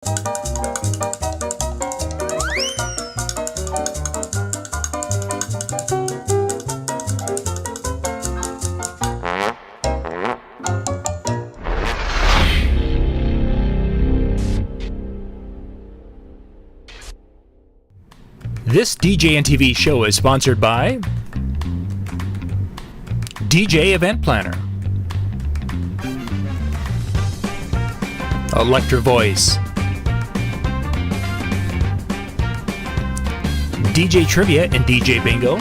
This DJNTV show is sponsored by DJ Event Planner, Electra Voice, DJ Trivia and DJ Bingo,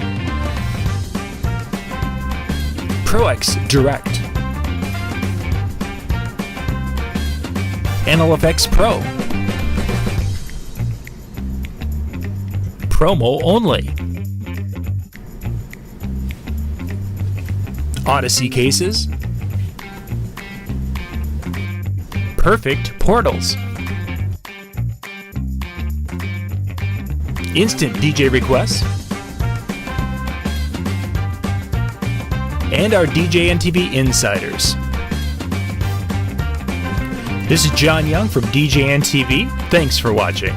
ProX Direct, NLFX Pro, Promo Only, Odyssey Cases, Perfect Portals, Instant DJ Requests, and our DJNTV Insiders. This is John Young from DJNTV. Thanks for watching.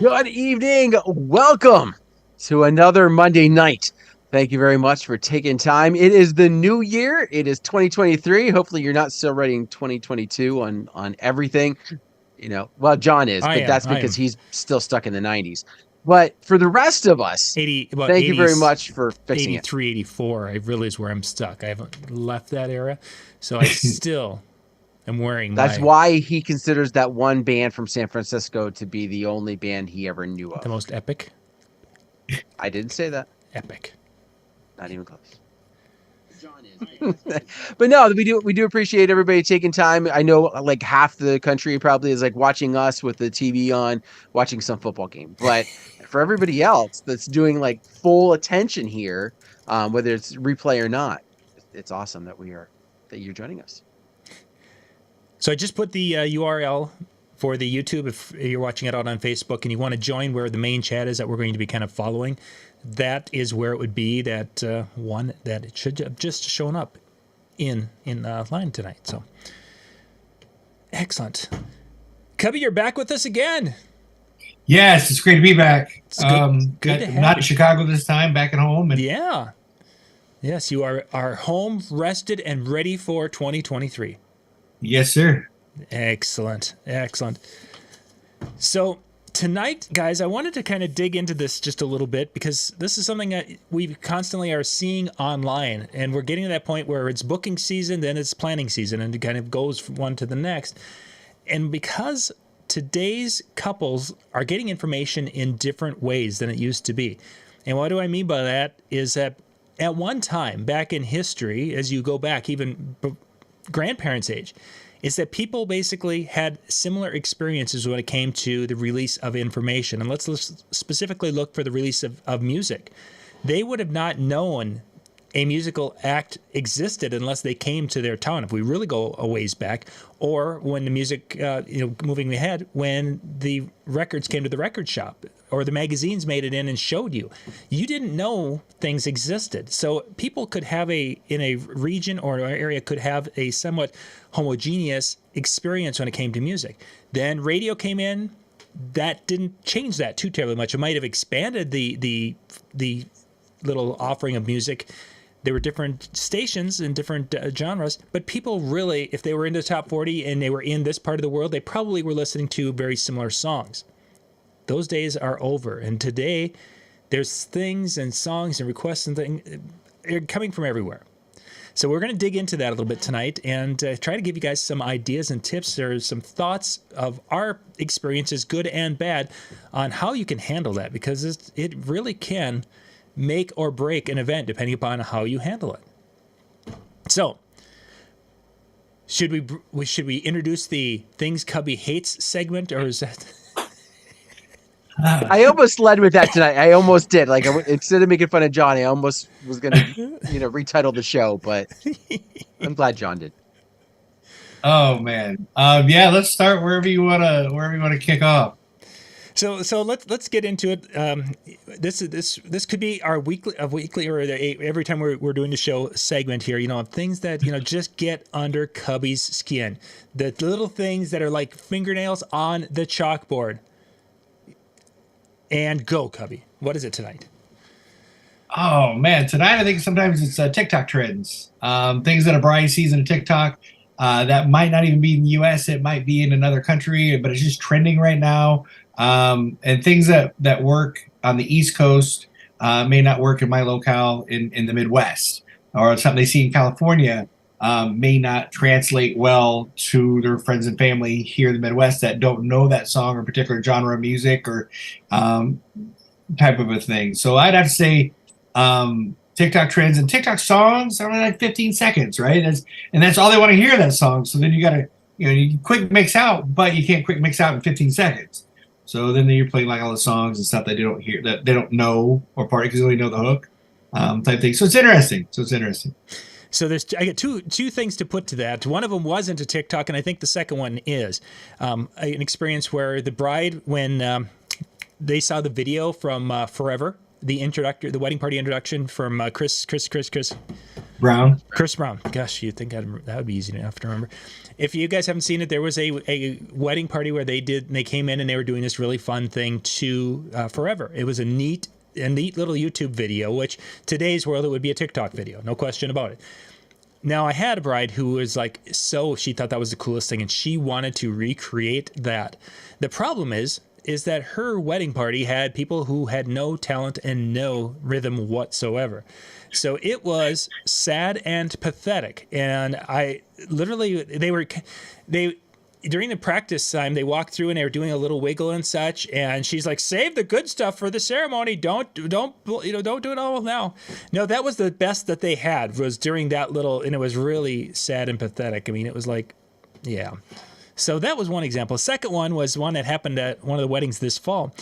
Good evening. Welcome to another Monday night. Thank you very much for taking time. It is the new year. It is 2023. Hopefully you're not still writing 2022 on everything. You know, well, John is, but that's because he's still stuck in the 90s. But for the rest of us, thank you very much for fixing 83, 84, I realize where I'm stuck. I haven't left that era, so I still am wearing That's why he considers that one band from San Francisco to be the only band he ever knew of. The most epic? I didn't say that. Epic. Not even close. John is. But no, we do appreciate everybody taking time. I know like half the country probably is like watching us with the TV on, watching some football game. But for everybody else that's doing like full attention here, whether it's replay or not, it's awesome that you're joining us. So I just put the URL for the YouTube. If you're watching it out on Facebook and you want to join where the main chat is that we're going to be kind of following, that is where it would be, that one that it should have just shown up in line tonight. So excellent. Cubby, you're back with us again. Yes, it's great to be back. It's good to have not you. in Chicago this time, back at home. And yeah. Yes, you are home, rested, and ready for 2023. Yes, sir. Excellent. Excellent. So tonight, guys, I wanted to kind of dig into this just a little bit because this is something that we constantly are seeing online, and we're getting to that point where it's booking season, then it's planning season, and it kind of goes from one to the next. And because today's couples are getting information in different ways than it used to be. And what do I mean by that is that at one time back in history, as you go back even grandparents' age, is that people basically had similar experiences when it came to the release of information. And let's specifically look for the release of music. They would have not known a musical act existed unless they came to their town, if we really go a ways back, or when the music, moving ahead, when the records came to the record shop, or the magazines made it in and showed you. You didn't know things existed. So people could have in a region or an area could have a somewhat homogeneous experience when it came to music. Then radio came in. That didn't change that too terribly much. It might have expanded the little offering of music. There were different stations and different genres, but people really, if they were into top 40 and they were in this part of the world, they probably were listening to very similar songs. Those days are over, and today there's things and songs and requests and things coming from everywhere. So we're going to dig into that a little bit tonight and try to give you guys some ideas and tips or some thoughts of our experiences, good and bad, on how you can handle that, because it really can make or break an event depending upon how you handle it. So should we introduce the Things Cubby Hates segment, or is that... I almost led with that tonight. I almost did. Like, instead of making fun of Johnny, I almost was going to, retitle the show, but I'm glad John did. Oh man. Yeah, let's start wherever you wanna kick off. So let's get into it. This could be our weekly or every time we're doing the show segment here. Things that just get under Cubby's skin, the little things that are like fingernails on the chalkboard. And go, Cubby. What is it tonight? Oh man, tonight I think sometimes it's TikTok trends. Things that a bride sees in a TikTok that might not even be in the U.S. It might be in another country, but it's just trending right now. And things that work on the East Coast may not work in my locale in the Midwest, or something they see in California may not translate well to their friends and family here in the Midwest that don't know that song or particular genre of music or type of a thing. So I'd have to say TikTok trends and TikTok songs are like 15 seconds, right? That's all they want to hear, that song. So then you got to, you quick mix out, but you can't quick mix out in 15 seconds. So then you're playing like all the songs and stuff that they don't hear, that they don't know, or part because they only know the hook type thing. So it's interesting. So I get two things to put to that. One of them wasn't a TikTok, and I think the second one is an experience where the bride, when they saw the video from Forever, the wedding party introduction from Chris Brown. Gosh, you'd think that would be easy enough to remember. If you guys haven't seen it, there was a wedding party where they came in and they were doing this really fun thing to Forever. It was a neat little YouTube video, which today's world it would be a TikTok video, no question about it. Now I had a bride who was like, she thought that was the coolest thing and she wanted to recreate that. The problem is that her wedding party had people who had no talent and no rhythm whatsoever. So it was sad and pathetic. And during the practice time, they walked through and they were doing a little wiggle and such. And she's like, "Save the good stuff for the ceremony. Don't do it all now." No, that was the best that they had, was during that little, and it was really sad and pathetic. I mean, it was like, yeah. So that was one example. Second one was one that happened at one of the weddings this fall,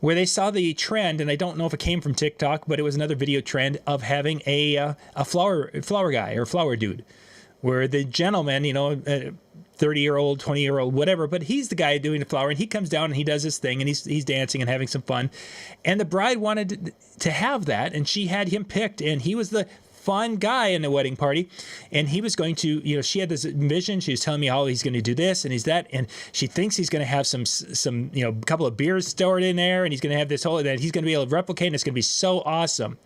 where they saw the trend, and I don't know if it came from TikTok, but it was another video trend of having a flower guy or flower dude, where the gentleman, 30-year-old, 20-year-old, whatever, but he's the guy doing the flower, and he comes down and he does his thing, and he's dancing and having some fun. And the bride wanted to have that, and she had him picked, and he was the fun guy in the wedding party, and he was going to, she had this vision. She was telling me how he's going to do this and he's that, and she thinks he's going to have some couple of beers stored in there, and he's going to have this whole, that he's going to be able to replicate, and it's going to be so awesome.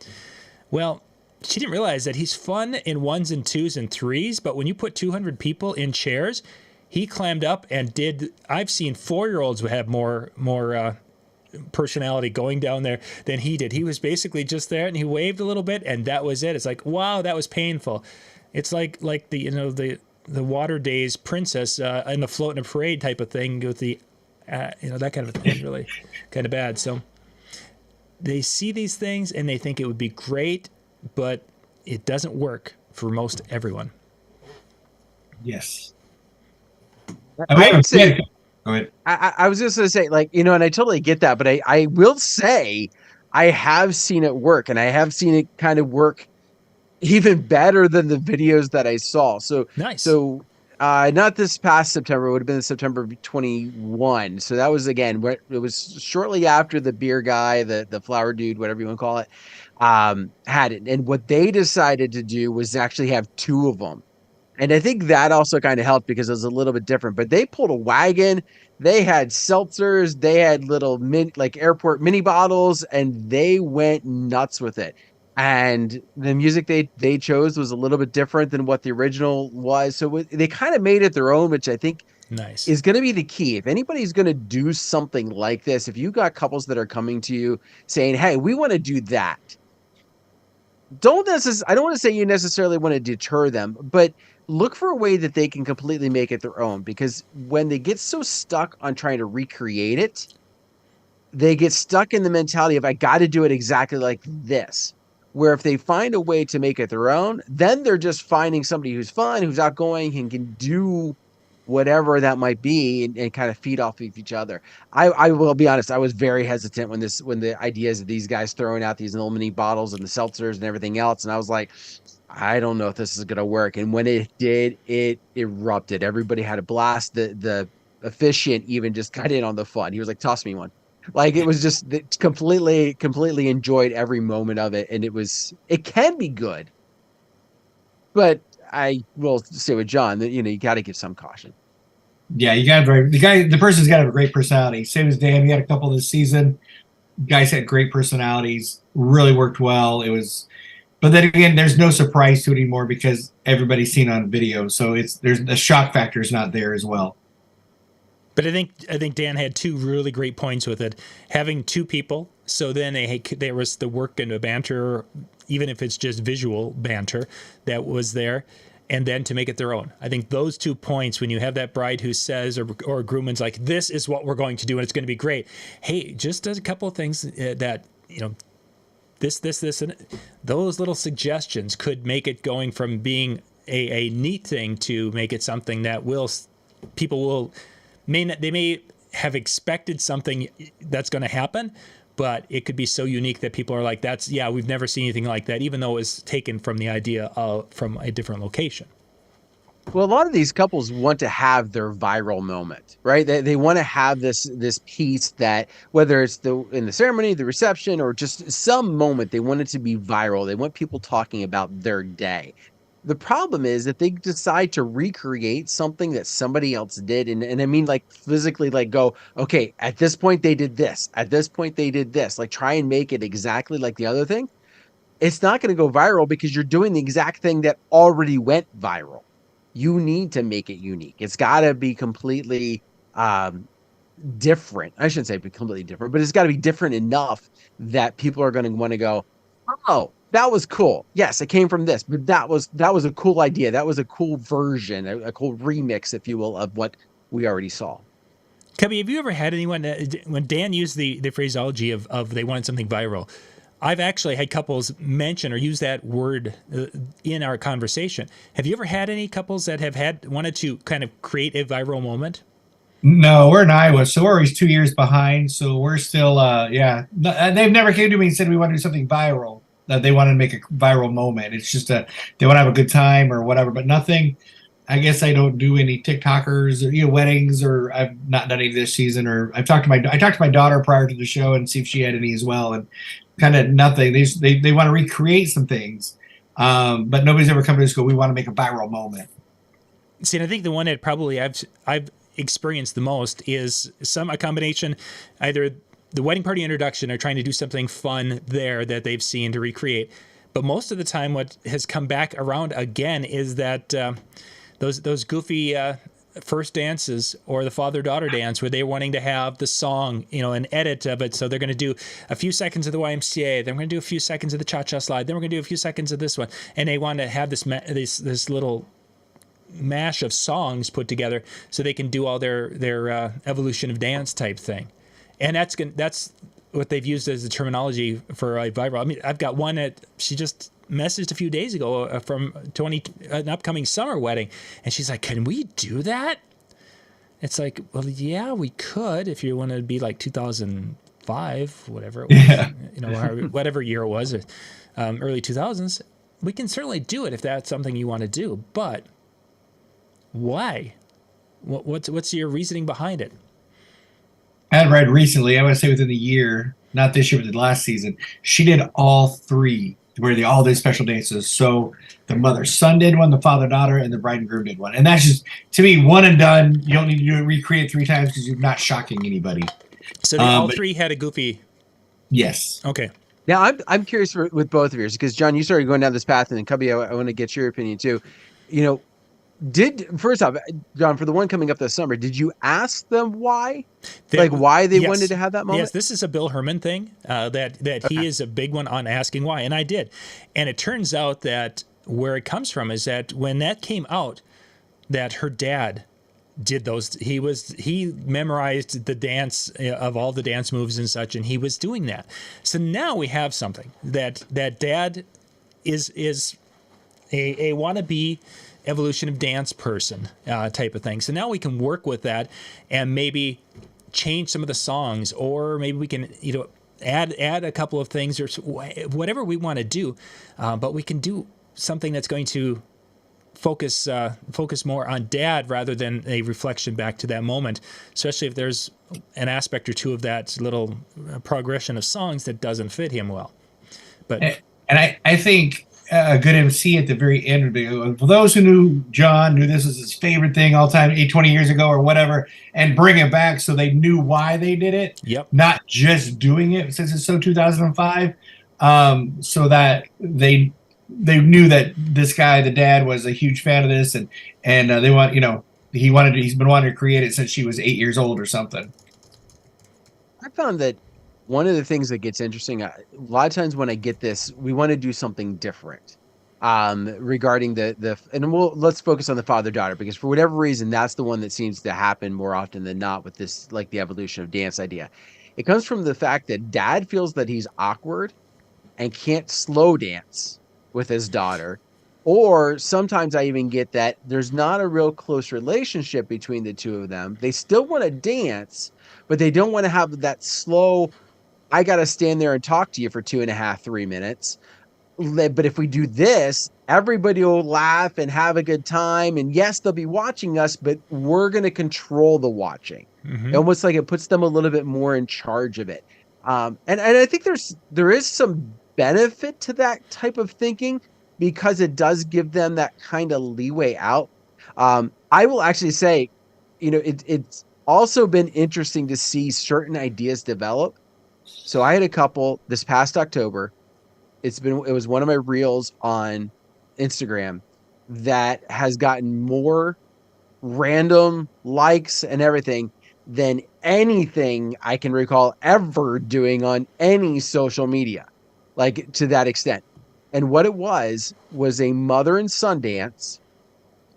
Well, she didn't realize that he's fun in ones and twos and threes, but when you put 200 people in chairs, he clammed up and I've seen 4-year-olds who have more personality going down there than he did. He was basically just there and he waved a little bit and that was it. It's like, wow, that was painful. It's like the water days princess in the float in a parade type of thing with the that kind of thing, really kind of bad. So they see these things and they think it would be great, but it doesn't work for most everyone. Yes. I would say, go ahead. I was just going to say, and I totally get that, but I will say I have seen it work, and I have seen it kind of work even better than the videos that I saw. So nice. So not this past September, it would have been September 21. So that was, again, it was shortly after the beer guy, the flower dude, whatever you want to call it, had it. And what they decided to do was actually have 2 of them. And I think that also kind of helped because it was a little bit different. But they pulled a wagon. They had seltzers. They had little airport mini bottles, and they went nuts with it. And the music they chose was a little bit different than what the original was. So they kind of made it their own, which I think is going to be the key. If anybody's going to do something like this, if you got couples that are coming to you saying, "Hey, we want to do that," I don't want to say you necessarily want to deter them, but look for a way that they can completely make it their own, because when they get so stuck on trying to recreate it, they get stuck in the mentality of, I got to do it exactly like this. Where if they find a way to make it their own, then they're just finding somebody who's fun, who's outgoing, and can do whatever that might be, and kind of feed off of each other. I will be honest, I was very hesitant when the ideas of these guys throwing out these little mini bottles and the seltzers and everything else, and I was like, I don't know if this is gonna work. And when it did, it erupted. Everybody had a blast. The officiant even just got in on the fun. He was like, toss me one. Like, it was just completely enjoyed every moment of it. And it can be good, but I will say with John that, you got to give some caution. Yeah, you got the person's got to have a great personality. Same as Dan, we had a couple this season. Guys had great personalities, really worked well. But then again, there's no surprise to it anymore because everybody's seen on video. So there's the shock factor is not there as well. But I think Dan had two really great points with it. Having two people, so then there was the work and the banter, even if it's just visual banter, that was there, and then to make it their own. I think those 2 points, when you have that bride who says, or groomman's like, this is what we're going to do, and it's going to be great. Hey, just does a couple of things that, this, and those little suggestions could make it going from being a neat thing to make it something that people may have expected something that's going to happen, but it could be so unique that people are like, we've never seen anything like that, even though it was taken from the idea from a different location. Well, a lot of these couples want to have their viral moment, right? They want to have this piece that, whether it's in the ceremony, the reception, or just some moment, they want it to be viral. They want people talking about their day. The problem is that they decide to recreate something that somebody else did. And I mean, like, physically, like, go, okay, at this point they did this. At this point they did this. Like, try and make it exactly like the other thing. It's not going to go viral because you're doing the exact thing that already went viral. You need to make it unique. It's got to be completely different. I shouldn't say be completely different, but it's got to be different enough that people are going to want to go, oh, that was cool. Yes, it came from this, but that was a cool idea. That was a cool version, a cool remix, if you will, of what we already saw. Cubby, have you ever had anyone when Dan used the phraseology of they wanted something viral? I've actually had couples mention or use that word in our conversation. Have you ever had any couples that have wanted to kind of create a viral moment? No, we're in Iowa, so we're always 2 years behind. So we're still, they've never came to me and said we want to do something viral. That they want to make a viral moment. It's just they want to have a good time or whatever, but nothing. I guess I don't do any TikTokers or weddings, or I've not done any this season. Or I talked to my daughter prior to the show and see if she had any as well, and kind of nothing. They want to recreate some things, but nobody's ever come to us and go, we want to make a viral moment. See, and I think the one that probably I've experienced the most is a combination, either the wedding party introduction or trying to do something fun there that they've seen to recreate. But most of the time what has come back around again is that those goofy first dances or the father-daughter dance where they're wanting to have the song, an edit of it. So they're going to do a few seconds of the YMCA, then we're going to do a few seconds of the cha-cha slide, then we're going to do a few seconds of this one. And they want to have this little mash of songs put together so they can do all their evolution of dance type thing. And that's what they've used as the terminology for viral. I mean, I've got one that she just messaged a few days ago from an upcoming summer wedding, and she's like, "Can we do that?" It's like, well, yeah, we could if you want to be like 2005, whatever it was, whatever year it was, early 2000s. We can certainly do it if that's something you want to do. But why? What's your reasoning behind it? I had read recently, I would say within the year, not this year, but the last season, she did all three, where they all did special dances. So the mother's son did one, the father-daughter, and the bride and groom did one. And that's just, to me, one and done. You don't need to do it, recreate 3 times because you're not shocking anybody. So all three had a goofy. Yes. Okay. Now, I'm curious with both of yours, because, John, you started going down this path, and then Cubby, I want to get your opinion, too. First off, John, for the one coming up this summer, did you ask them why? Why they wanted to have that moment? Yes, this is a Bill Herman thing, that he is a big one on asking why, and I did. And it turns out that where it comes from is that when that came out, that her dad did those. He memorized the dance of all the dance moves and such, and he was doing that. So now we have something that dad is a wannabe evolution of dance person type of thing. So now we can work with that and maybe change some of the songs, or maybe we can, add a couple of things or whatever we want to do. But we can do something that's going to focus more on Dad rather than a reflection back to that moment, especially if there's an aspect or two of that little progression of songs that doesn't fit him well. But I think a good MC at the very end would be, for those who knew John, knew this was his favorite thing all time, 20 years ago or whatever, and bring it back so they knew why they did it. Yep. Not just doing it since it's so 2005, so that they knew that this guy, the dad, was a huge fan of this, and they want, he's been wanting to create it since she was 8 years old or something. I found that one of the things that gets interesting, a lot of times when I get this, we want to do something different regarding let's focus on the father-daughter, because for whatever reason, that's the one that seems to happen more often than not with this, like the evolution of dance idea. It comes from the fact that Dad feels that he's awkward and can't slow dance with his daughter. Or sometimes I even get that there's not a real close relationship between the two of them. They still want to dance, but they don't want to have that slow, I got to stand there and talk to you for 2.5, 3 minutes. But if we do this, everybody will laugh and have a good time. And yes, they'll be watching us, but we're going to control the watching. Mm-hmm. Almost like it puts them a little bit more in charge of it. And I think there is some benefit to that type of thinking, because it does give them that kind of leeway out. I will actually say, it's also been interesting to see certain ideas develop. So I had a couple this past October. It was one of my reels on Instagram that has gotten more random likes and everything than anything I can recall ever doing on any social media, like to that extent. And what it was a mother and son dance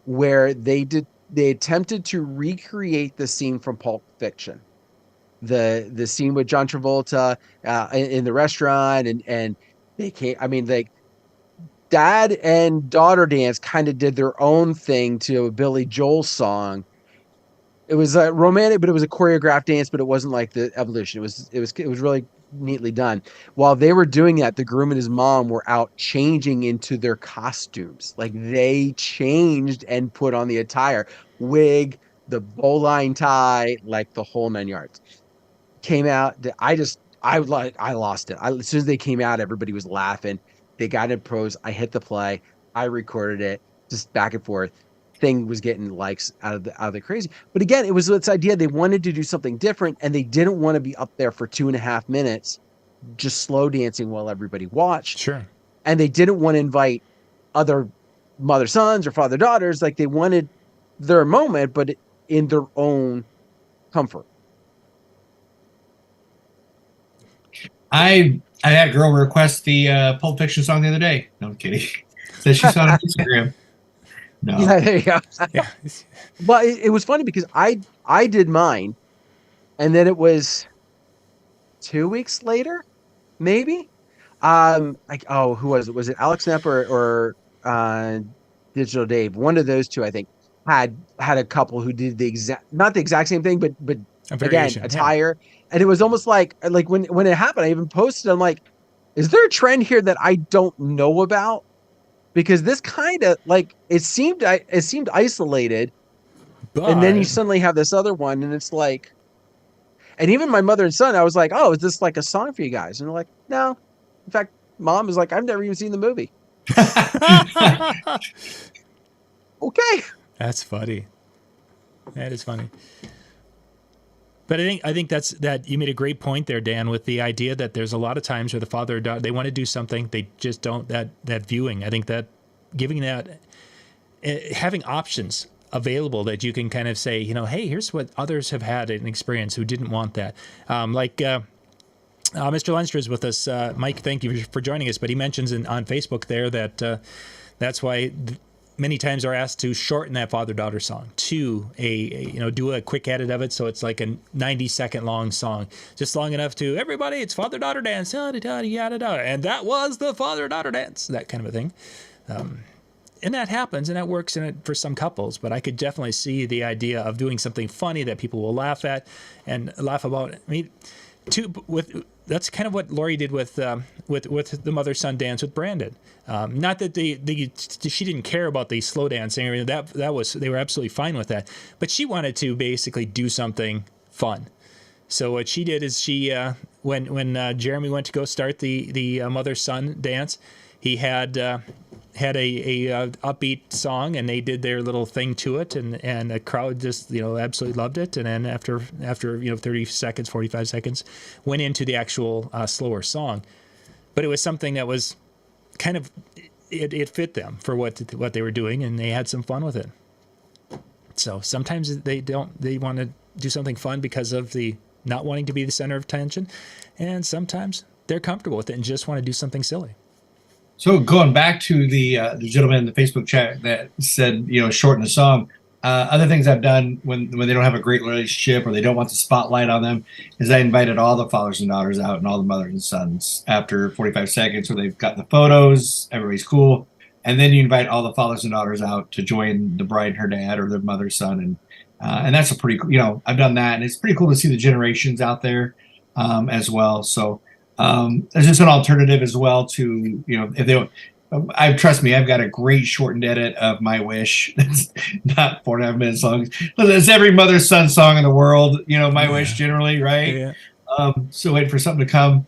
where they attempted to recreate the scene from Pulp Fiction. The scene with John Travolta in the restaurant, and they came, dad and daughter dance kind of did their own thing to a Billy Joel song. It was romantic, but it was a choreographed dance, but it wasn't like the evolution. It was really neatly done. While they were doing that, the groom and his mom were out changing into their costumes. Like they changed and put on the attire, wig, the bowline tie, like the whole 9 yards. Came out. I lost it. As soon as they came out, everybody was laughing. They got in pros. I hit the play. I recorded it, just back and forth. Thing was getting likes out of the crazy. But again, it was this idea they wanted to do something different, and they didn't want to be up there for 2.5 minutes just slow dancing while everybody watched. Sure. And they didn't want to invite other mother sons or father daughters. Like they wanted their moment, but in their own comfort. I had a girl request the Pulp Fiction song the other day. No, I'm kidding. Says she saw it on Instagram. No. Yeah, there you go. Yeah. But it was funny because I did mine, and then it was 2 weeks later, maybe. Who was it? Was it Alex Knapp or Digital Dave? One of those two, I think, had a couple who did not the exact same thing, but again, attire. Yeah. And it was almost like when it happened, I even posted, I'm like, is there a trend here that I don't know about? Because this kind of it seemed isolated, and then you suddenly have this other one, and it's like, and even my mother and son, I was like, oh, is this like a song for you guys? And they're like, no. In fact, mom was like, I've never even seen the movie. Okay, that's funny. That is funny. But I think that you made a great point there, Dan, with the idea that there's a lot of times where the father or daughter, they want to do something, they just don't, that viewing. I think that giving that, having options available that you can kind of say, hey, here's what others have had an experience who didn't want that. Mr. Leinster is with us. Mike, thank you for joining us. But he mentions on Facebook there that that's why many times are asked to shorten that father-daughter song to do a quick edit of it, so it's like a 90-second long song, just long enough to everybody. It's father-daughter dance, and that was the father-daughter dance, that kind of a thing. and that happens, and that works in it for some couples. But I could definitely see the idea of doing something funny that people will laugh at and laugh about. I mean, that's kind of what Lori did with the mother-son dance with Brandon. Not that she didn't care about the slow dancing or anything. That was, they were absolutely fine with that. But she wanted to basically do something fun. So what she did is she when Jeremy went to go start the mother-son dance, he had a upbeat song, and they did their little thing to it, and the crowd just absolutely loved it. And then after 30 seconds, 45 seconds, went into the actual slower song. But it was something that was kind of it fit them for what they were doing, and they had some fun with it. So sometimes they want to do something fun because of the not wanting to be the center of attention, and sometimes they're comfortable with it and just want to do something silly. So going back to the gentleman in the Facebook chat that said, shorten the song. Other things I've done when they don't have a great relationship or they don't want the spotlight on them is I invited all the fathers and daughters out and all the mothers and sons after 45 seconds, so they've got the photos, everybody's cool, and then you invite all the fathers and daughters out to join the bride and her dad or their mother, son, and that's a pretty cool. I've done that, and it's pretty cool to see the generations out there as well. So. There's just an alternative as well to, if they don't, trust me, I've got a great shortened edit of My Wish. That's not 4.5 minutes long. It's every mother's son song in the world, My Wish generally, right? Yeah. So wait for something to come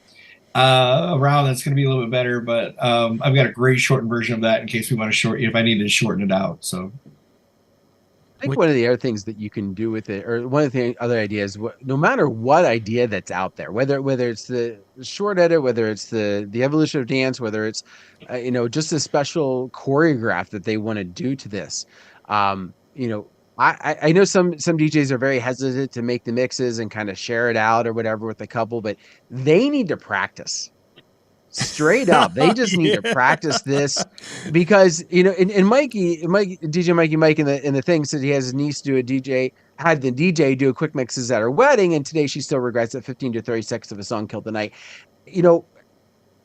around that's going to be a little bit better, but I've got a great shortened version of that in case we want to if I need to shorten it out. So. I think one of the other things that you can do with it, or one of the other ideas, no matter what idea that's out there, whether it's the short edit, whether it's the evolution of dance, whether it's just a special choreograph that they want to do to this, I know some DJs are very hesitant to make the mixes and kind of share it out or whatever with the couple, but they need to practice. Straight up, they just need to practice this because and DJ Mikey Mike in the thing said he has his niece had the DJ do a quick mixes at her wedding, and today she still regrets that 15 to 30 seconds of a song killed the night.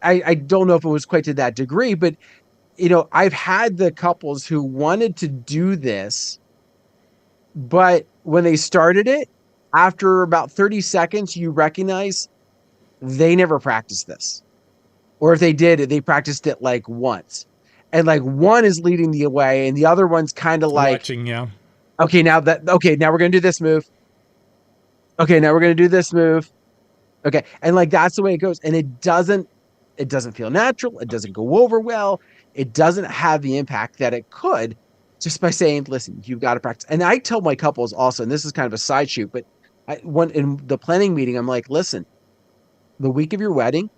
I don't know if it was quite to that degree, but I've had the couples who wanted to do this, but when they started it, after about 30 seconds, you recognize they never practiced this. Or if they did it, they practiced it like once. And like one is leading the way and the other one's kind of like watching, yeah. Okay, now we're gonna do this move. Okay, now we're gonna do this move. Okay. And like that's the way it goes. And it doesn't feel natural, it doesn't go over well, it doesn't have the impact that it could just by saying, listen, you've got to practice. And I tell my couples also, and this is kind of a side shoot, but in the planning meeting, I'm like, listen, the week of your wedding,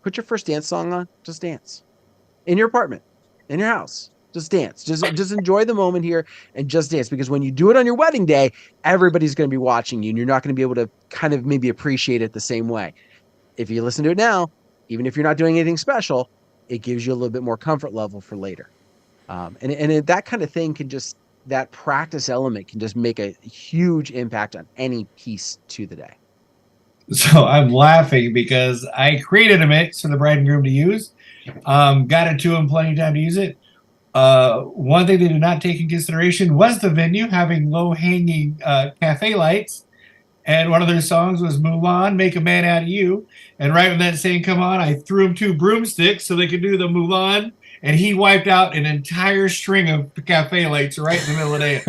put your first dance song on. Just dance in your apartment, in your house. Just dance. Just enjoy the moment here and just dance. Because when you do it on your wedding day, everybody's going to be watching you, and you're not going to be able to kind of maybe appreciate it the same way. If you listen to it now, even if you're not doing anything special, it gives you a little bit more comfort level for later. And that kind of thing that practice element can just make a huge impact on any piece to the day. So I'm laughing because I created a mix for the bride and groom to use. Got it to them plenty of time to use it. One thing they did not take in consideration was the venue having low-hanging cafe lights. And one of their songs was Move On, Make a Man Out of You. And right when that saying come on, I threw them 2 broomsticks so they could do the Move On. And he wiped out an entire string of cafe lights right in the middle of the day.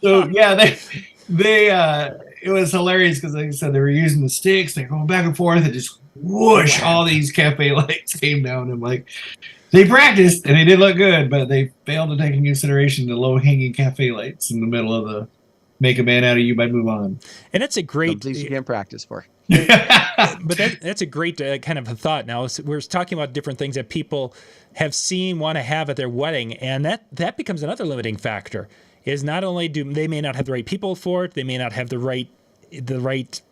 So, yeah, it was hilarious because, like I said, they were using the sticks. They're going back and forth, and just whoosh, all these cafe lights came down. And like, they practiced and they did look good, but they failed to take into consideration the low-hanging cafe lights in the middle of the Make a Man Out of You by Move On. And that's a great things you can't practice for. But that's a great kind of a thought. Now we're talking about different things that people have seen, want to have at their wedding, and that becomes another limiting factor. Is not only do they may not have the right people for it, they may not have the right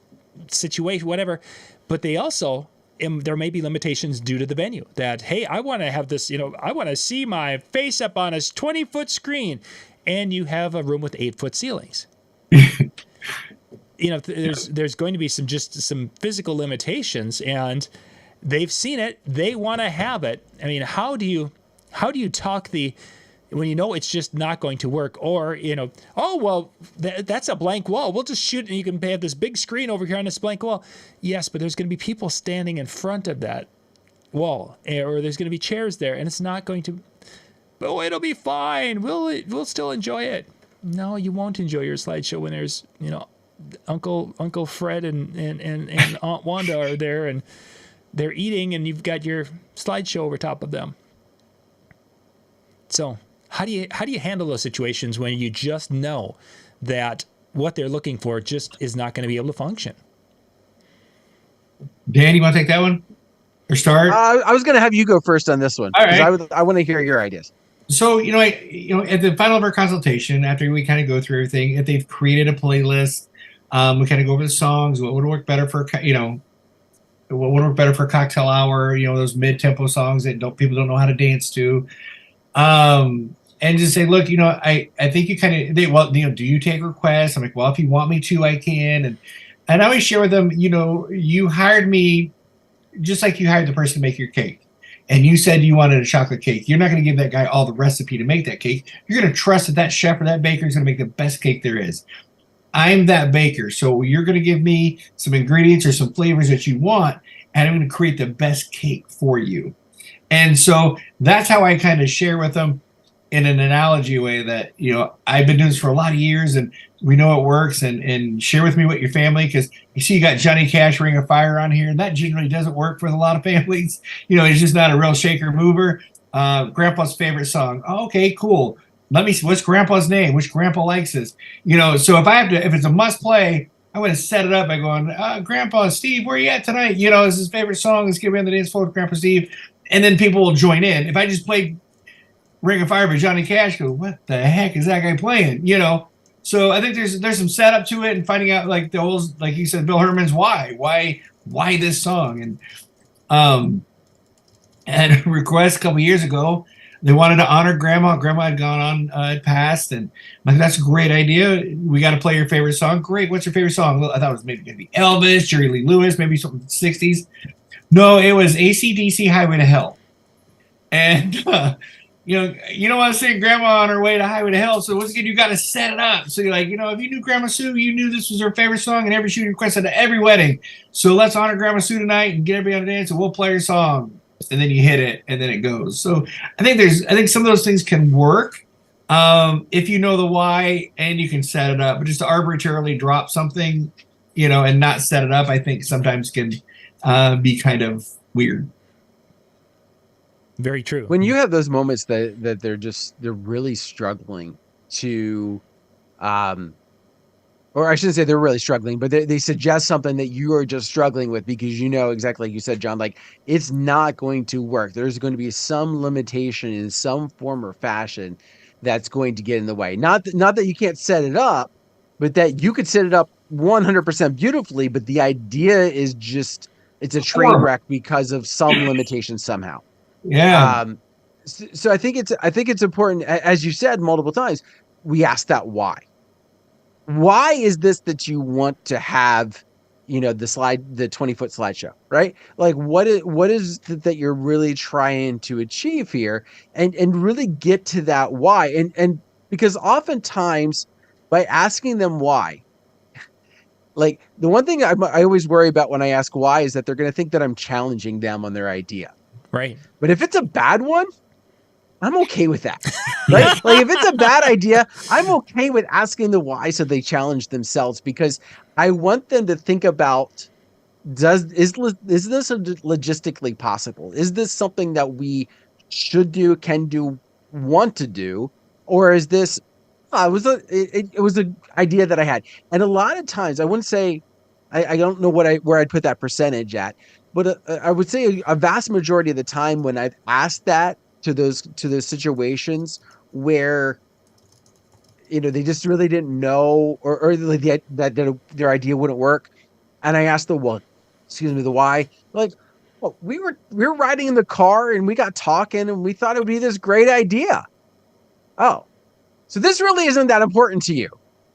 situation, whatever, but they also there may be limitations due to the venue. That hey, I want to have this, I want to see my face up on a 20-foot screen, and you have a room with 8-foot ceilings. There's going to be some physical limitations, and they've seen it. They want to have it. I mean, how do you How do you talk when you know it's just not going to work? Or, oh, well, that's a blank wall. We'll just shoot and you can have this big screen over here on this blank wall. Yes, but there's going to be people standing in front of that wall, or there's going to be chairs there, and it's not going to, oh, it'll be fine. We'll still enjoy it. No, you won't enjoy your slideshow when there's, Uncle Fred and Aunt Wanda are there and they're eating and you've got your slideshow over top of them. So how do you handle those situations when you just know that what they're looking for just is not going to be able to function? Dan, you want to take that one or start? I was going to have you go first on this one. All right. I want to hear your ideas. So, at the final of our consultation, after we kind of go through everything, if they've created a playlist, we kind of go over the songs, what would work better for, what would work better for cocktail hour, those mid-tempo songs that people don't know how to dance to. And just say, look, I think you kind of, do you take requests? I'm like, well, if you want me to, I can. And I always share with them, you hired me just like you hired the person to make your cake. And you said you wanted a chocolate cake. You're not going to give that guy all the recipe to make that cake. You're going to trust that chef or that baker is going to make the best cake there is. I'm that baker. So you're going to give me some ingredients or some flavors that you want, and I'm going to create the best cake for you. And so that's how I kind of share with them in an analogy way that, I've been doing this for a lot of years and we know it works, and share with me what your family, because you see you got Johnny Cash, Ring of Fire on here, and that generally doesn't work for a lot of families. It's just not a real shaker mover. Grandpa's favorite song. Oh, okay, cool. Let me see, what's Grandpa's name? Which Grandpa likes this? So if it's a must play, I would have set it up by going, Grandpa Steve, where you at tonight? It's his favorite song. Let's get around the dance floor with Grandpa Steve. And then people will join in. If I just play Ring of Fire by Johnny Cash, go, what the heck is that guy playing? So I think there's some setup to it and finding out, like the old, like you said, Bill Herman's why this song, and a request a couple years ago. They wanted to honor Grandma. Grandma had gone on, had passed, and I'm like, that's a great idea. We got to play your favorite song. Great. What's your favorite song? I thought it was maybe going to be Elvis, Jerry Lee Lewis, maybe something from the 60s. No, it was AC/DC Highway to Hell. And, you don't want to sing Grandma on her way to Highway to Hell. So once again, you got to set it up. So you're like, if you knew Grandma Sue, you knew this was her favorite song, and every shoot requested at every wedding. So let's honor Grandma Sue tonight and get everybody on the dance, and we'll play her song. And then you hit it, and then it goes. So I think some of those things can work if you know the why and you can set it up. But just to arbitrarily drop something, and not set it up, I think sometimes can be kind of weird. Very true. When you have those moments that they're really struggling to, or I shouldn't say they're really struggling, but they suggest something that you are just struggling with because exactly like you said, John, like it's not going to work. There's going to be some limitation in some form or fashion that's going to get in the way. Not that you can't set it up, but that you could set it up 100% beautifully, but the idea is just, it's a train wreck because of some limitation somehow. Yeah. So I think it's important, as you said multiple times, we ask that why. Why is this that you want to have, the 20-foot slideshow, right? Like what is that you're really trying to achieve here, and really get to that why. And because oftentimes by asking them why, like the one thing I always worry about when I ask why is that they're going to think that I'm challenging them on their idea. Right. But if it's a bad one, I'm okay with that. Right? Like if it's a bad idea, I'm okay with asking the why so they challenge themselves, because I want them to think about, is this logistically possible? Is this something that we should do, can do, want to do? Or is this, it was an idea that I had. And a lot of times I wouldn't say, I don't know where I'd put that percentage at, but I would say a vast majority of the time when I've asked that to those situations where, they just really didn't know, or like that their idea wouldn't work. And I asked the why, like, well, we were riding in the car and we got talking and we thought it would be this great idea. Oh, so this really isn't that important to you.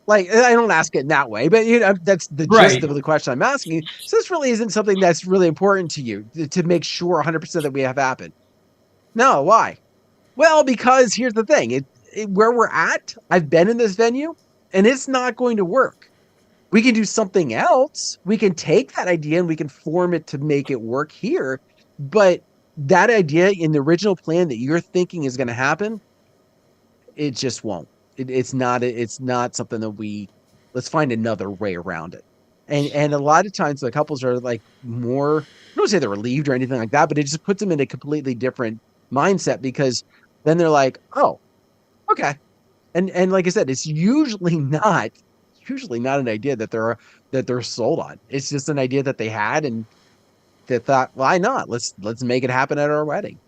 Like, I don't ask it in that way, but that's the gist of the question I'm asking. So this really isn't something that's really important to you to make sure 100% that we have happen. No, why? Well, because here's the thing, where we're at, I've been in this venue, and it's not going to work. We can do something else. We can take that idea and we can form it to make it work here. But that idea in the original plan that you're thinking is going to happen, it just won't. It's not something that let's find another way around it. And a lot of times the couples are like more, I don't say they're relieved or anything like that, but it just puts them in a completely different mindset, because then they're like, oh, okay. And like I said, it's usually not an idea that they're sold on. It's just an idea that they had, and they thought, why not? Let's make it happen at our wedding.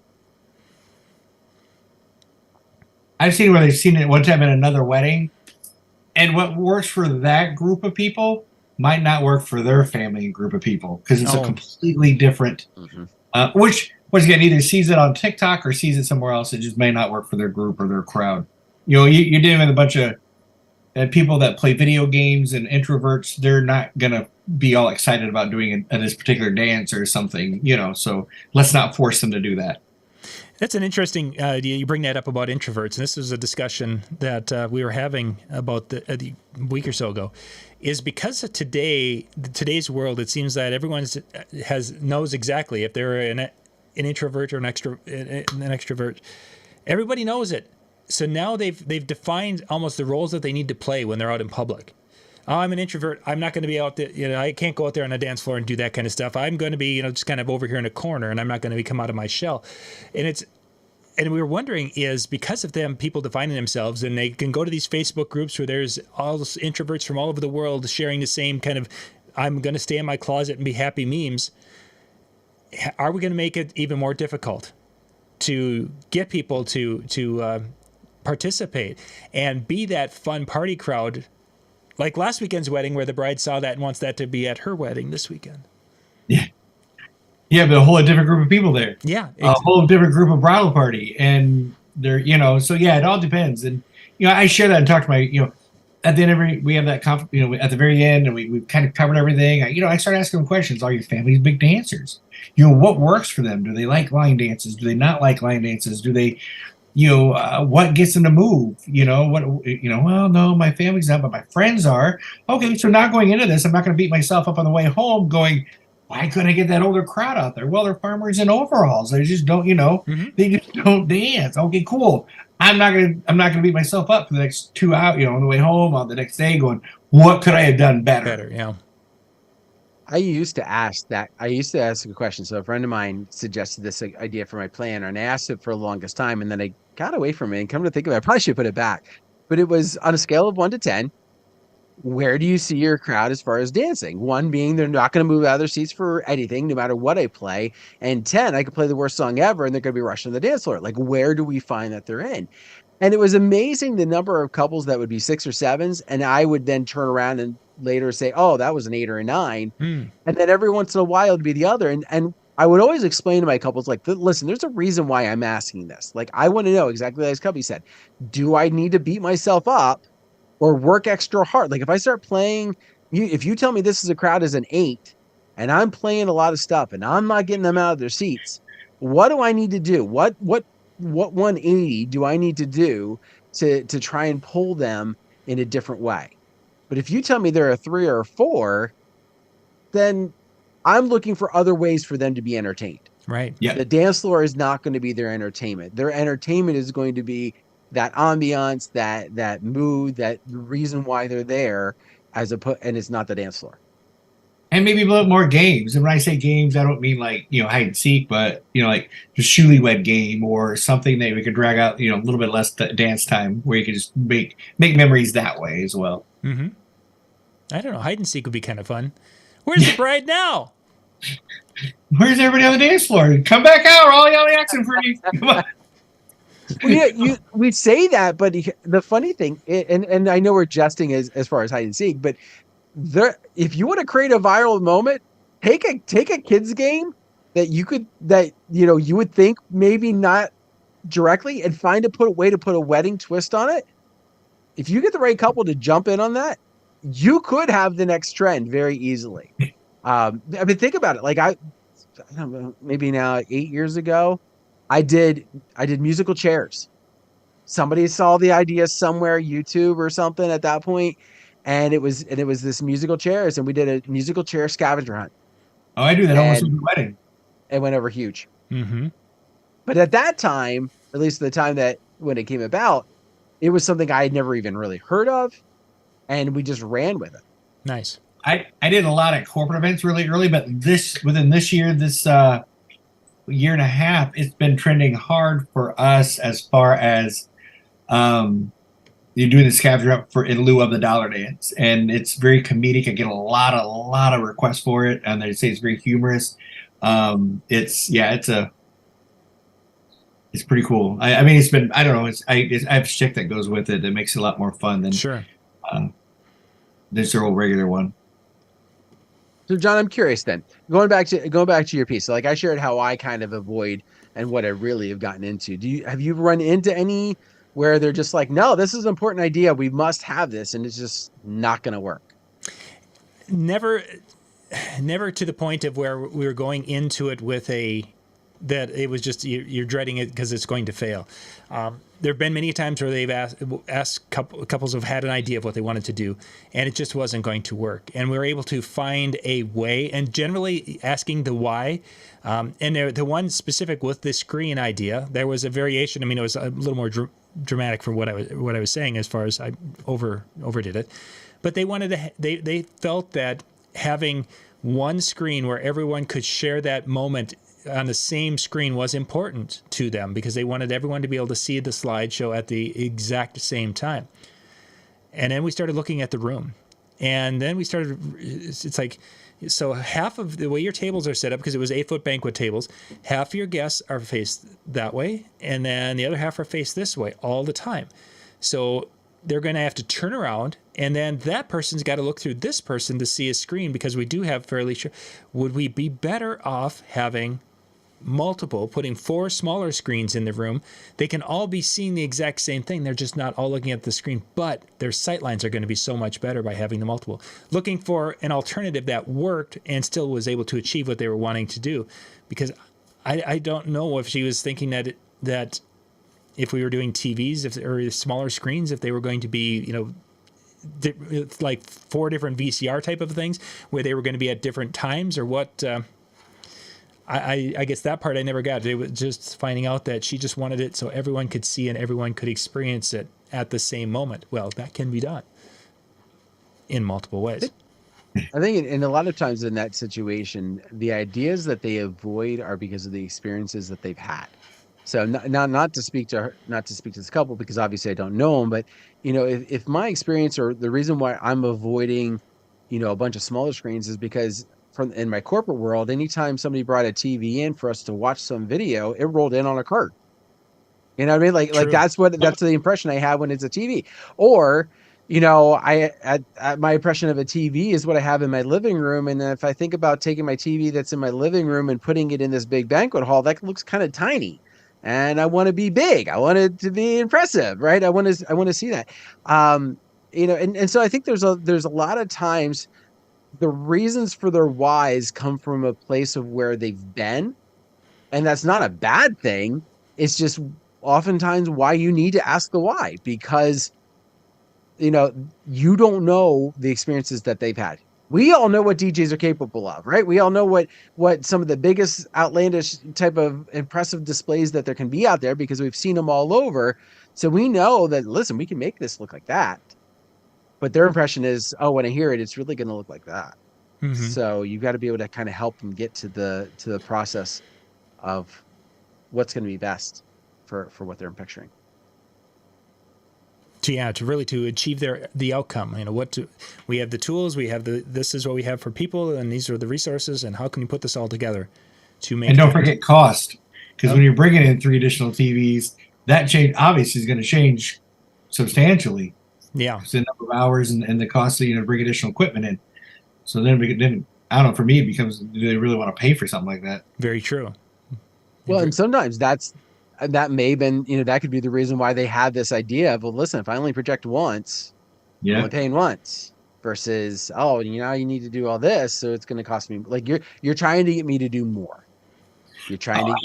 I've seen where they've seen it one time at another wedding, and what works for that group of people might not work for their family and group of people, because it's a completely different. Which once again, either sees it on TikTok or sees it somewhere else. It just may not work for their group or their crowd. You're dealing with a bunch of people that play video games and introverts. They're not gonna be all excited about doing this particular dance or something. So let's not force them to do that. That's an interesting idea. You bring that up about introverts, and this was a discussion that we were having about the week or so ago. Is because of today's world, it seems that everyone knows exactly if they're an introvert or an extrovert. Everybody knows it. So now they've defined almost the roles that they need to play when they're out in public. Oh, I'm an introvert. I'm not going to be out there. I can't go out there on a dance floor and do that kind of stuff. I'm going to be, just kind of over here in a corner, and I'm not going to come out of my shell. And we were wondering, is because of them, people defining themselves, and they can go to these Facebook groups where there's all those introverts from all over the world sharing the same kind of, I'm going to stay in my closet and be happy memes. Are we going to make it even more difficult to get people to participate and be that fun party crowd, like last weekend's wedding, where the bride saw that and wants that to be at her wedding this weekend? Yeah, but a whole different group of people there. Yeah, a whole different group of bridal party, and they're so yeah, it all depends. And I share that and talk to my at the end we have that at the very end, and we've kind of covered everything. I start asking them questions. Are your families big dancers? What works for them? Do they like line dances? Do they not like line dances? Do they what gets them to move? Well, no, my family's not, but my friends are. Okay, so now going into this, I'm not going to beat myself up on the way home going, why couldn't I get that older crowd out there? Well, they're farmers in overalls. They just don't, they just don't dance. Okay, cool. I'm not gonna beat myself up for the next 2 hours, on the way home, on the next day, going, what could I have done better? Yeah. I used to ask a question. So a friend of mine suggested this idea for my planner, and I asked it for the longest time, and then I got away from it. And come to think of it, I probably should put it back. But it was on a scale of 1 to 10. Where do you see your crowd as far as dancing? 1 being they're not going to move out of their seats for anything, no matter what I play. And 10, I could play the worst song ever, and they're going to be rushing to the dance floor. Like, where do we find that they're in? And it was amazing the number of couples that would be 6 or 7s, and I would then turn around and later say, oh, that was an 8 or a 9. And then every once in a while it'd be the other. And I would always explain to my couples, like, listen, there's a reason why I'm asking this. Like, I want to know exactly as Cubby said, do I need to beat myself up or work extra hard? Like, if I start playing, if you tell me this is a crowd as an 8 and I'm playing a lot of stuff and I'm not getting them out of their seats, what do I need to do? What 180 do I need to do to try and pull them in a different way? But if you tell me they're a 3 or a 4, then I'm looking for other ways for them to be entertained. Right. Yeah. The dance floor is not going to be their entertainment. Their entertainment is going to be that ambiance, that mood, that reason why they're there, and it's not the dance floor. And maybe a little more games. And when I say games, I don't mean like, hide and seek, but, like the Shulywed game or something that we could drag out, a little bit less dance time where you could just make memories that way as well. Mm-hmm. I don't know. Hide and seek would be kind of fun. Where's the bride now? Where's everybody on the dance floor? Come back out. We're all yelling accent for you. Come on. Well, yeah, we say that, but the funny thing, and I know we're jesting as far as hide and seek, but if you want to create a viral moment, take a kids game that you would think maybe not directly, and find a way to put a wedding twist on it. If you get the right couple to jump in on that, you could have the next trend very easily. I mean, think about it. Like I don't know, maybe now 8 years ago, I did musical chairs. Somebody saw the idea somewhere, YouTube or something at that point, and it was this musical chairs, and we did a musical chair scavenger hunt, Oh, I do that almost and every wedding. it went over huge. Mm-hmm. But at that time, at least the time that when it came about, it was something I had never even really heard of, and we just ran with it. Nice. I did a lot of corporate events really early, but within this year, this year and a half, it's been trending hard for us as far as you're doing the scavenger up for in lieu of the dollar dance, and it's very comedic. I get a lot of requests for it, and they say it's very humorous. It's pretty cool. I mean, it's been, I don't know. I have a stick that goes with it that makes it a lot more fun than Sure. This old regular one. So, John, I'm curious then. Going back to your piece, so like I shared how I kind of avoid and what I really have gotten into. Have you run into any where they're just like, no, this is an important idea, we must have this, and it's just not going to work? Never to the point of where we were going into it with that it was just you're dreading it because it's going to fail. There have been many times where they've asked couples have had an idea of what they wanted to do, and it just wasn't going to work. And we were able to find a way, and generally asking the why. And the one specific with the screen idea, there was a variation. I mean, it was a little more dramatic from what I was saying as far as I overdid it. But they wanted to. They felt that having one screen where everyone could share that moment on the same screen was important to them, because they wanted everyone to be able to see the slideshow at the exact same time. And then we started looking at the room, and then we started, it's like, so half of the way your tables are set up, because it was 8-foot banquet tables, half of your guests are faced that way, and then the other half are faced this way all the time. So they're going to have to turn around, and then that person's got to look through this person to see a screen, because we do have fairly sure. Would we be better off having putting 4 smaller screens in the room? They can all be seeing the exact same thing. They're just not all looking at the screen, but their sight lines are going to be so much better by having the multiple. Looking for an alternative that worked and still was able to achieve what they were wanting to do, because I don't know if she was thinking that if we were doing TVs or smaller screens, if they were going to be, like 4 different VCR type of things where they were going to be at different times, or what. I guess that part I never got. It was just finding out that she just wanted it so everyone could see and everyone could experience it at the same moment. Well, that can be done in multiple ways. I think in a lot of times in that situation, the ideas that they avoid are because of the experiences that they've had. So not to speak to this couple, because obviously I don't know them, but if my experience, or the reason why I'm avoiding, a bunch of smaller screens, is because in my corporate world, anytime somebody brought a TV in for us to watch some video, it rolled in on a cart. You know what I mean? Like that's the impression I have when it's a TV. Or, my impression of a TV is what I have in my living room. And then if I think about taking my TV that's in my living room and putting it in this big banquet hall, that looks kind of tiny. And I want to be big. I want it to be impressive, right? I want to see that. And so I think there's a lot of times the reasons for their whys come from a place of where they've been, and that's not a bad thing. It's just oftentimes why you need to ask the why, because you don't know the experiences that they've had. We all know what DJs are capable of, right? We all know what some of the biggest outlandish type of impressive displays that there can be out there, because we've seen them all over. So we know that, listen, we can make this look like that. But their impression is, oh, when I hear it, it's really going to look like that. Mm-hmm. So you've got to be able to kind of help them get to the process of what's going to be best for what they're picturing. To achieve the outcome. We have the tools, this is what we have for people, and these are the resources, and how can you put this all together to make? And don't forget cost, because when you're bringing in 3 additional TVs, that change obviously is going to change substantially. Yeah, it's the number of hours and the cost to bring additional equipment in. So then I don't know. For me, it becomes, do they really want to pay for something like that? Very true. Well, and sometimes that may have been, that could be the reason why they had this idea of, well, listen, if I only project once, I'm only paying once, versus, oh, you need to do all this, so it's going to cost me. Like you're trying to get me to do more. You're trying to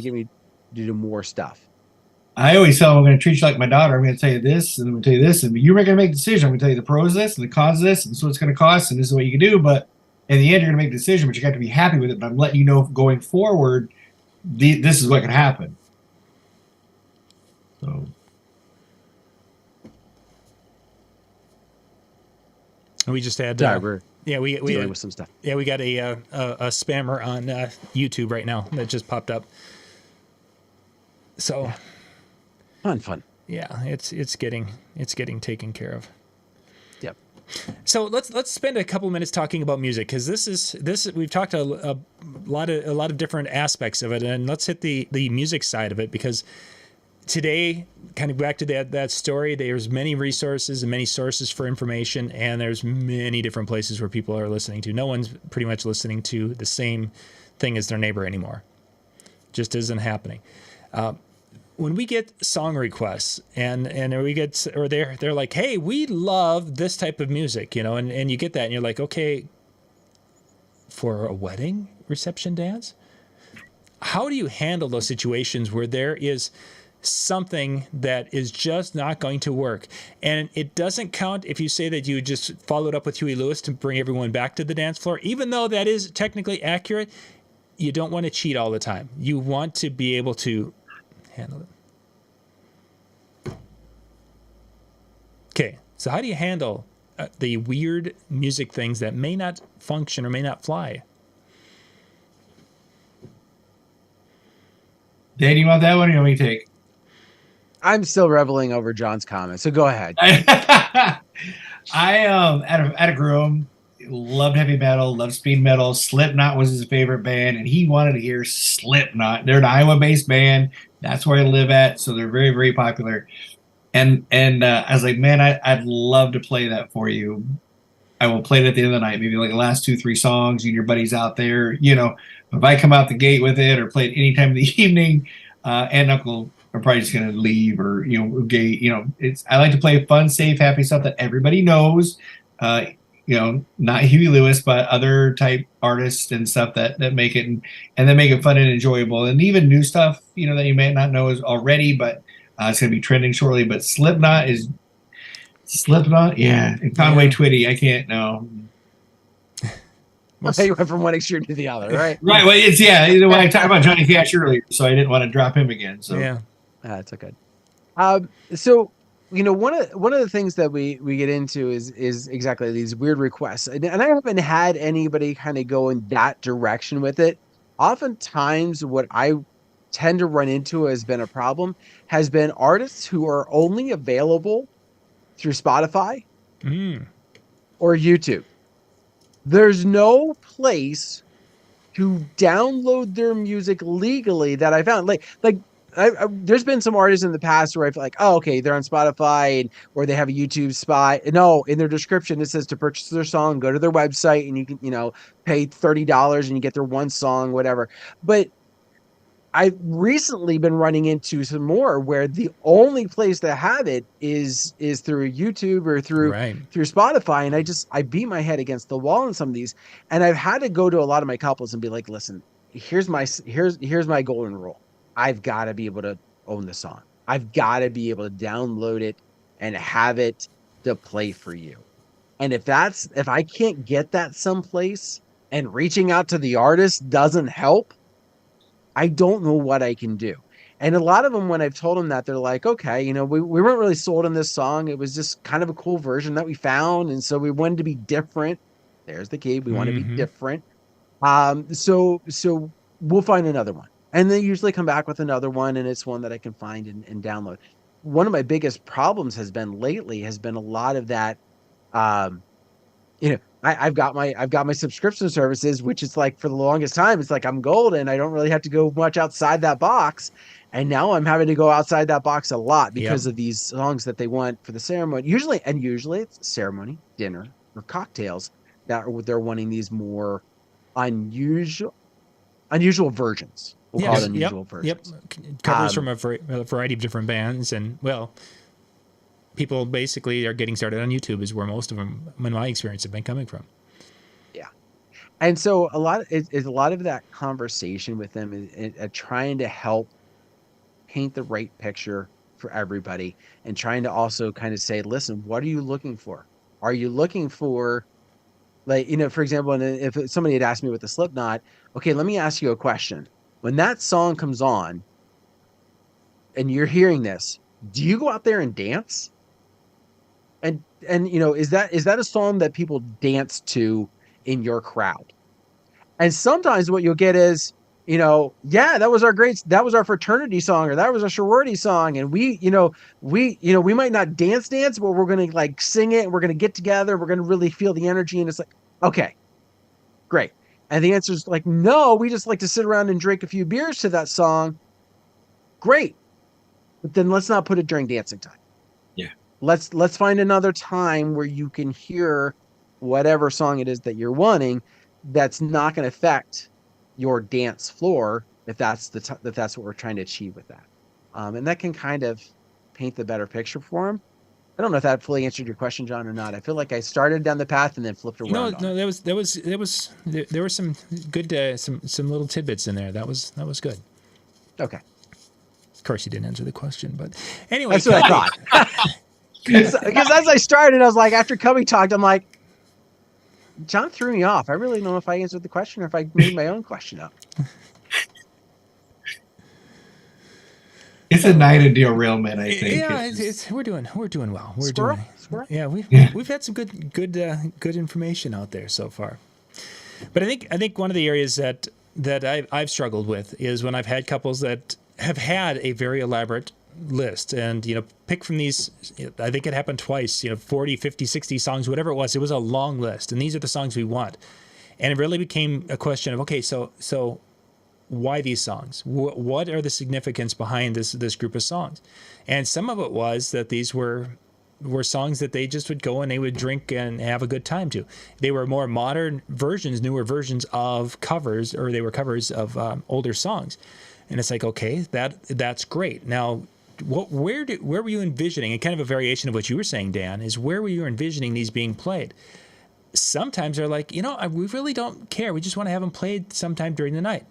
get me. do more stuff. I always tell them I'm going to treat you like my daughter. I'm going to tell you this, and I'm going to tell you this, and you're going to make a decision. I'm going to tell you the pros of this and the cons of this, and this is what it's going to cost, and this is what you can do. But in the end, you're going to make a decision, but you got to be happy with it. But I'm letting you know going forward, this is what can happen. So. We just had we dealing with some stuff. Yeah, we got a spammer on YouTube right now that just popped up. So fun. Yeah, it's getting taken care of. Yep. So let's spend a couple minutes talking about music, because this we've talked a lot of different aspects of it, and let's hit the music side of it, because today, kind of back to that story, there's many resources and many sources for information, and there's many different places where people are listening to. No one's pretty much listening to the same thing as their neighbor anymore. Just isn't happening. When we get song requests and we get, or they're like, hey, we love this type of music, and you get that, and you're like, okay, for a wedding reception dance, how do you handle those situations where there is something that is just not going to work? And it doesn't count if you say that you just followed up with Huey Lewis to bring everyone back to the dance floor, even though that is technically accurate. You don't want to cheat all the time. You want to be able to handle it. Okay, so how do you handle the weird music things that may not function or may not fly? Dan, you want that one, or you want me to take? I'm still reveling over John's comment, so go ahead. I at a groom, loved heavy metal, loved speed metal. Slipknot was his favorite band, and he wanted to hear Slipknot. They're an Iowa-based band. That's where I live at, so they're very, very popular. And I was like, man, I'd love to play that for you. I will play it at the end of the night, maybe like the last 2-3 songs, you and your buddies out there. If I come out the gate with it or play it any time of the evening, and Uncle are probably just gonna leave, or gate. I like to play fun, safe, happy stuff that everybody knows. Not Huey Lewis, but other type artists and stuff that make it and then make it fun and enjoyable, and even new stuff that you may not know is already, but it's gonna be trending shortly. But Slipknot, yeah, and Conway Twitty, I can't know. Well, you went from one extreme to the other, right? Right. Well, it's when I talked about Johnny Cash earlier, so I didn't want to drop him again. So yeah, that's okay. So one of the things that we get into is exactly these weird requests, and I haven't had anybody kind of go in that direction with it. Oftentimes, what I tend to run into has been a problem, has been artists who are only available through Spotify or YouTube. There's no place to download their music legally that I found. There's been some artists in the past where I feel like, oh, okay, they're on Spotify or they have a YouTube spot. No, in their description, it says to purchase their song, go to their website, and you can, pay $30 and you get their one song, whatever. But I've recently been running into some more where the only place to have it is through YouTube or through Spotify. And I beat my head against the wall in some of these. And I've had to go to a lot of my couples and be like, listen, here's my golden rule. I've got to be able to own the song. I've got to be able to download it and have it to play for you. And if I can't get that someplace and reaching out to the artist doesn't help, I don't know what I can do. And a lot of them, when I've told them that, they're like, okay, we weren't really sold on this song. It was just kind of a cool version that we found. And so we wanted to be different. There's the key. We want to be different. So we'll find another one. And they usually come back with another one, and it's one that I can find and download. One of my biggest problems has been a lot of that. I've got my subscription services, which is like for the longest time, it's like I'm golden. I don't really have to go much outside that box. And now I'm having to go outside that box a lot because of these songs that they want for the ceremony. Usually it's ceremony, dinner, or cocktails that they're wanting these more unusual versions. We'll call it unusual versions. Yep. Covers from a variety of different bands, and people basically are getting started on YouTube is where most of them, in my experience, have been coming from. Yeah. And so a lot of that conversation with them is trying to help paint the right picture for everybody, and trying to also kind of say, listen, what are you looking for? Are you looking for, like, for example, and if somebody had asked me with the Slipknot, okay, let me ask you a question. When that song comes on and you're hearing this, do you go out there and dance? And is that a song that people dance to in your crowd? And sometimes what you'll get is, yeah, that was our fraternity song, or that was a sorority song. And we might not dance, but we're going to like sing it. And we're going to get together. We're going to really feel the energy. And it's like, okay, great. And the answer is like, no, we just like to sit around and drink a few beers to that song. Great. But then let's not put it during dancing time. Yeah. Let's find another time where you can hear whatever song it is that you're wanting. That's not going to affect your dance floor if that's what we're trying to achieve with that. And that can kind of paint the better picture for them. I don't know if that fully answered your question, John, or not. I feel like I started down the path and then flipped around. No, there were some good some little tidbits in there. That was good. Okay. Of course, you didn't answer the question, but anyway, that's what I thought. Because as I started, I was like, after Cubby talked, I'm like, John threw me off. I really don't know if I answered the question or if I made my own question up. It's a night of derailment, I think. Yeah, we're doing well. Squirrel? Yeah, we've had some good information out there so far. But I think one of the areas that I've struggled with is when I've had couples that have had a very elaborate list and pick from these. I think it happened twice, 40, 50, 60 songs, whatever it was a long list, and these are the songs we want. And it really became a question of, okay, so why these songs? What are the significance behind this group of songs? And some of it was that these were songs that they just would go and they would drink and have a good time to. They were more modern versions, newer versions of covers, or they were covers of older songs. And it's like, okay, that's great. Now, where were you envisioning, and kind of a variation of what you were saying, Dan, is where were you envisioning these being played? Sometimes they're like, we really don't care. We just want to have them played sometime during the night.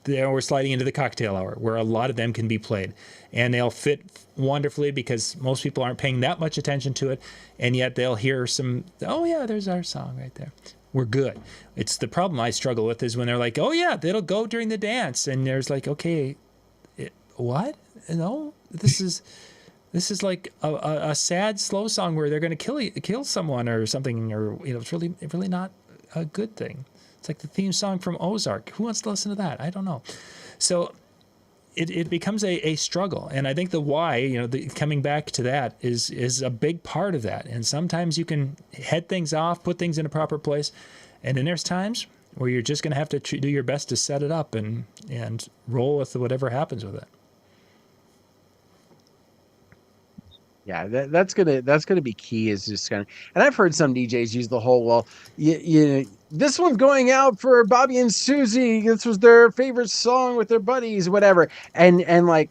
We're sliding into the cocktail hour where a lot of them can be played, and they'll fit wonderfully because most people aren't paying that much attention to it, and yet they'll hear some, oh yeah, there's our song right there. We're good. It's the problem I struggle with is when they're like, oh yeah, that'll go during the dance, and there's like, okay, what? No, this is like a sad slow song where they're going to kill someone or something, or it's really not a good thing. It's like the theme song from Ozark. Who wants to listen to that? I don't know. So it becomes a struggle. And I think the why, coming back to that is a big part of that. And sometimes you can head things off, put things in a proper place. And then there's times where you're just going to have to do your best to set it up and roll with whatever happens with it. Yeah, that's gonna be key. Is just kind of, and I've heard some DJs use the whole, well, this one's going out for Bobby and Susie. This was their favorite song with their buddies, whatever, and like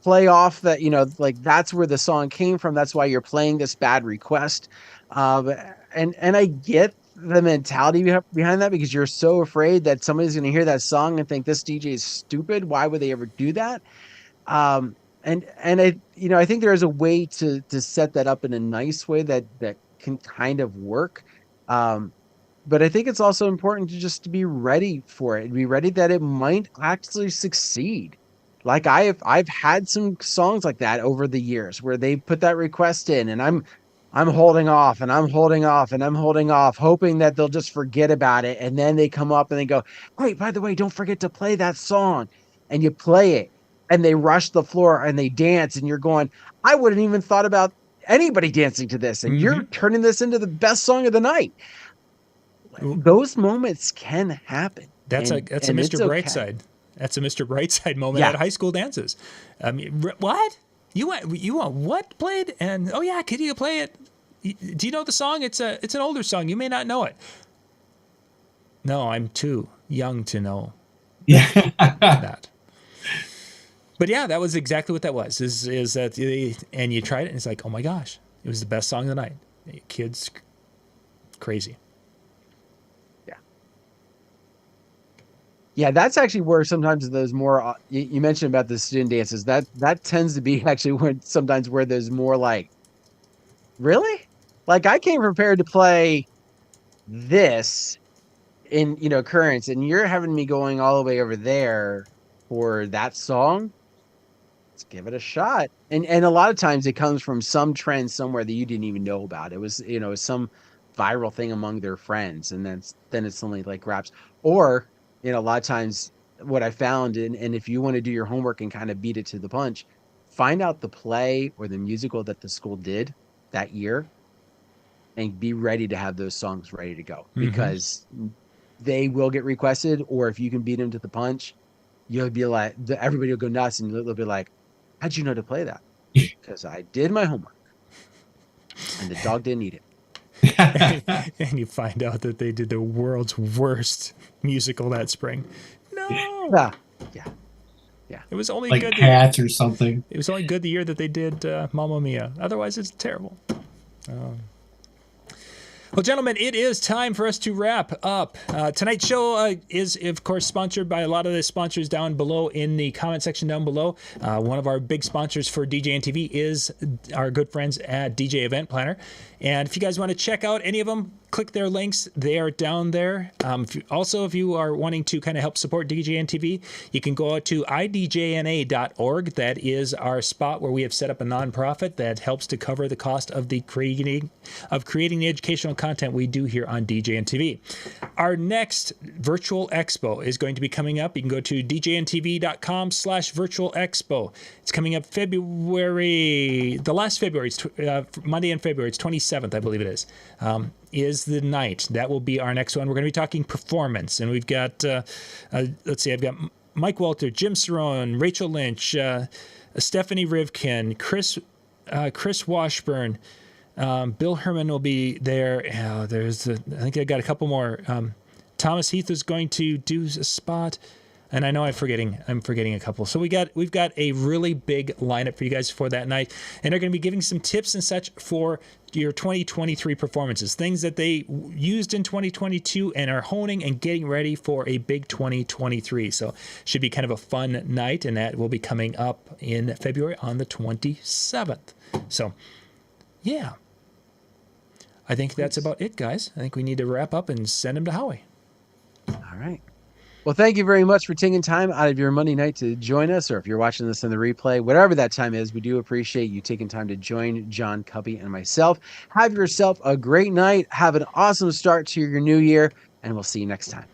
play off that, like that's where the song came from. That's why you're playing this bad request, and I get the mentality behind that because you're so afraid that somebody's going to hear that song and think this DJ is stupid. Why would they ever do that? And I think there is a way to set that up in a nice way that can kind of work. But I think it's also important to be ready for it and be ready that it might actually succeed. Like I've had some songs like that over the years where they put that request in and I'm holding off and I'm holding off and I'm holding off, hoping that they'll just forget about it. And then they come up and they go, wait, by the way, don't forget to play that song. And you play it. And they rush the floor and they dance, and you're going, I wouldn't even thought about anybody dancing to this. And you're turning this into the best song of the night. Those moments can happen. That's a Mr. Brightside. That's a Mr. Brightside moment at high school dances. I mean, what? You want what played? And oh yeah, could you play it? Do you know the song? It's an older song. You may not know it. No, I'm too young to know that. But yeah, that was exactly what that was. Is that, and you tried it, and it's like, oh my gosh, it was the best song of the night. Kids, crazy. Yeah, that's actually where sometimes those more you mentioned about the student dances. That tends to be actually when sometimes where there's more like, really? Like I came prepared to play this in, currents, and you're having me going all the way over there for that song. Let's give it a shot. And a lot of times it comes from some trend somewhere that you didn't even know about. It was, some viral thing among their friends, and then it's suddenly like raps. Or, a lot of times what I found, and if you want to do your homework and kind of beat it to the punch, find out the play or the musical that the school did that year and be ready to have those songs ready to go, because they will get requested. Or if you can beat them to the punch, you'll be like, everybody will go nuts, and they'll be like, how'd you know to play that? Because I did my homework and the dog didn't eat it. And you find out that they did the world's worst musical that spring. No. Yeah. It was only like good. Cats or something. It was only good the year that they did Mamma Mia. Otherwise, it's terrible. Well, gentlemen, it is time for us to wrap up. Tonight's show is, of course, sponsored by a lot of the sponsors down below in the comment section down below. One of our big sponsors for DJNTV is our good friends at DJ Event Planner. And if you guys want to check out any of them, click their links. They are down there. If you are wanting to kind of help support DJNTV, you can go out to idjna.org. That is our spot where we have set up a nonprofit that helps to cover the cost of the creating the educational content we do here on DJNTV. Our next virtual expo is going to be coming up. You can go to djntv.com/virtual expo. It's coming up the last February, Monday in February. It's 27th, I believe it is the night. That will be our next one. We're going to be talking performance, and we've got, let's see, I've got Mike Walter, Jim Cerrone, Rachel Lynch, Stephanie Rivkin, Chris Washburn, Bill Herman will be there. I think I got a couple more. Thomas Heath is going to do a spot. And I know I'm forgetting a couple. So we've got a really big lineup for you guys for that night. And they're going to be giving some tips and such for your 2023 performances, things that they used in 2022 and are honing and getting ready for a big 2023. So should be kind of a fun night, and that will be coming up in February on the 27th. So, yeah. I think that's about it, guys. I think we need to wrap up and send them to Howie. All right. Well, thank you very much for taking time out of your Monday night to join us, or if you're watching this in the replay, whatever that time is, we do appreciate you taking time to join John, Cubby, and myself. Have yourself a great night. Have an awesome start to your new year, and we'll see you next time.